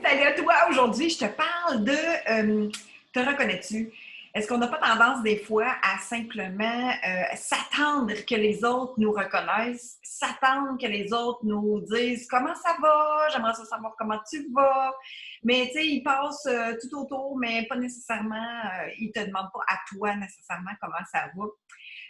salut à toi! Aujourd'hui, je te parle de te reconnais-tu? Est-ce qu'on n'a pas tendance des fois à simplement s'attendre que les autres nous reconnaissent, s'attendre que les autres nous disent comment ça va, j'aimerais savoir comment tu vas, mais tu sais, ils passent tout autour, mais pas nécessairement, ils ne te demandent pas à toi nécessairement comment ça va.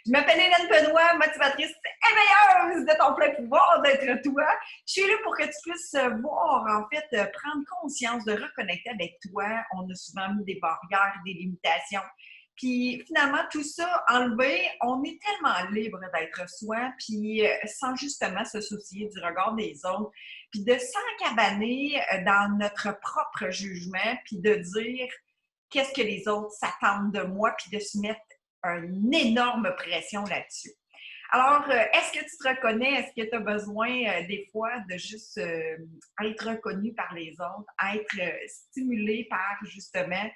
Je m'appelle Hélène Benoît, motivatrice éveilleuse de ton plein pouvoir d'être toi. Je suis là pour que tu puisses voir, en fait, prendre conscience, de reconnecter avec toi. On a souvent mis des barrières, des limitations. Puis finalement, tout ça enlevé, on est tellement libre d'être soi, puis sans justement se soucier du regard des autres, puis de s'encabaner dans notre propre jugement, puis de dire qu'est-ce que les autres s'attendent de moi, puis de se mettre une énorme pression là-dessus. Alors, est-ce que tu te reconnais? Est-ce que tu as besoin des fois de juste être reconnu par les autres, être stimulé par justement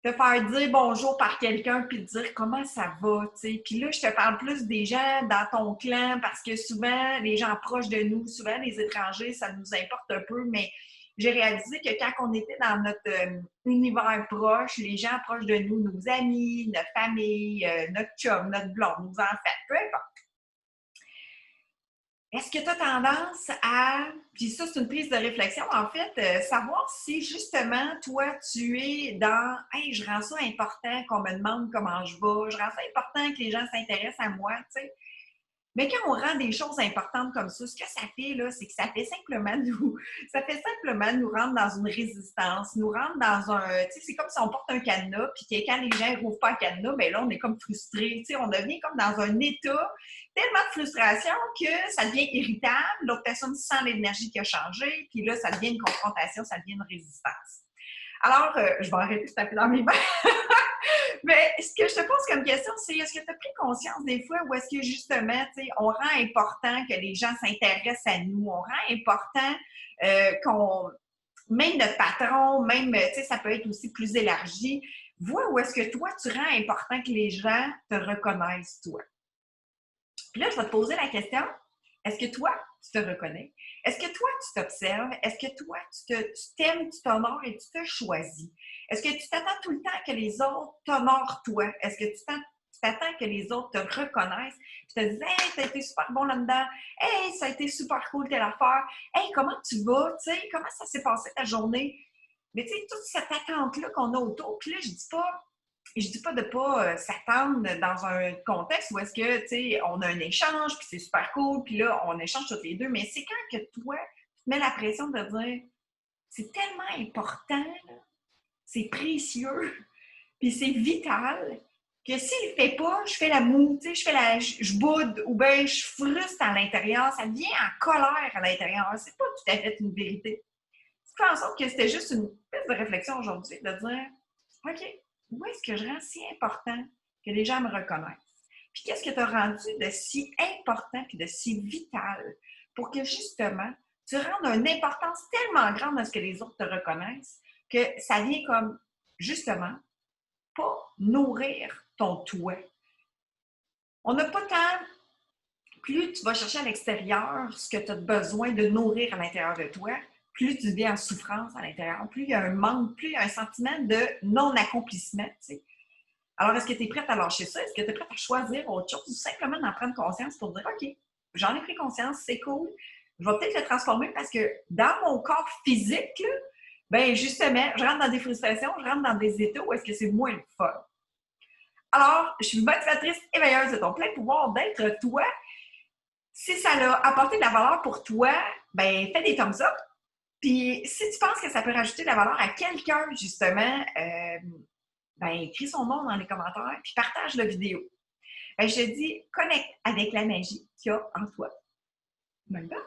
te faire dire bonjour par quelqu'un puis te dire comment ça va, tu sais. Puis là, je te parle plus des gens dans ton clan parce que souvent, les gens proches de nous, souvent les étrangers, ça nous importe un peu, mais j'ai réalisé que quand on était dans notre univers proche, les gens proches de nous, nos amis, notre famille, notre chum, notre blonde, nos enfants, peu importe. Est-ce que tu as tendance à, puis ça c'est une prise de réflexion en fait, savoir si justement toi tu es dans « Hey, je rends ça important qu'on me demande comment je vais, je rends ça important que les gens s'intéressent à moi », tu sais. Mais quand on rend des choses importantes comme ça, ce que ça fait, là, c'est que ça fait simplement nous rendre dans une résistance, nous rendre dans un, tu sais, c'est comme si on porte un cadenas, puis que quand les gens ne rouvrent pas le cadenas, bien là, on est comme frustré, tu sais, on devient comme dans un état tellement de frustration que ça devient irritable, l'autre personne sent l'énergie qui a changé, puis là, ça devient une confrontation, ça devient une résistance. Alors, je vais arrêter de taper dans mes mains. Mais ce que je te pose comme question, c'est est-ce que tu as pris conscience des fois où est-ce que justement, tu sais, on rend important que les gens s'intéressent à nous, on rend important qu'on, même notre patron, même, tu sais, ça peut être aussi plus élargi, vois où est-ce que toi, tu rends important que les gens te reconnaissent, toi. Puis là, je vais te poser la question, est-ce que toi, tu te reconnais? Est-ce que toi, tu t'observes? Est-ce que toi, tu t'aimes, tu t'honores et tu te choisis? Est-ce que tu t'attends tout le temps que les autres t'honorent toi? Est-ce que tu t'attends que les autres te reconnaissent? Puis te disent « Hey, t'as été super bon là-dedans. Hey, ça a été super cool telle affaire. Hey, comment tu vas? Tu sais, comment ça s'est passé ta journée? » Mais tu sais, toute cette attente-là qu'on a autour, puis là, je dis pas de pas s'attendre dans un contexte où est-ce que, tu sais, on a un échange, puis c'est super cool, puis là, on échange tous les deux, mais c'est quand que toi, tu te mets la pression de dire, c'est tellement important, c'est précieux, puis c'est vital, que s'il ne fait pas, je fais la moue, tu sais, je boude, ou bien je frustre à l'intérieur, ça devient en colère à l'intérieur, c'est pas tout à fait une vérité. Je fais en sorte que c'était juste une piste de réflexion aujourd'hui, de dire, OK, où est-ce que je rends si important que les gens me reconnaissent? Puis qu'est-ce que tu as rendu de si important et de si vital pour que justement, tu rendes une importance tellement grande à ce que les autres te reconnaissent que ça vient comme, justement, pas nourrir ton toi. On n'a pas tant, plus tu vas chercher à l'extérieur ce que tu as besoin de nourrir à l'intérieur de toi, plus tu vis en souffrance à l'intérieur, plus il y a un manque, plus il y a un sentiment de non-accomplissement. Tu sais. Alors, est-ce que tu es prête à lâcher ça? Est-ce que tu es prête à choisir autre chose ou simplement d'en prendre conscience pour dire OK, j'en ai pris conscience, c'est cool, je vais peut-être le transformer parce que dans mon corps physique, là, ben justement, je rentre dans des frustrations, je rentre dans des états où est-ce que c'est moins le fun. Alors, je suis motivatrice éveilleuse de ton plein pouvoir d'être toi. Si ça a apporté de la valeur pour toi, ben fais des thumbs up. Puis si tu penses que ça peut rajouter de la valeur à quelqu'un, justement, ben écris son nom dans les commentaires puis partage la vidéo. Ben, je te dis, connecte avec la magie qu'il y a en toi. Bye bye!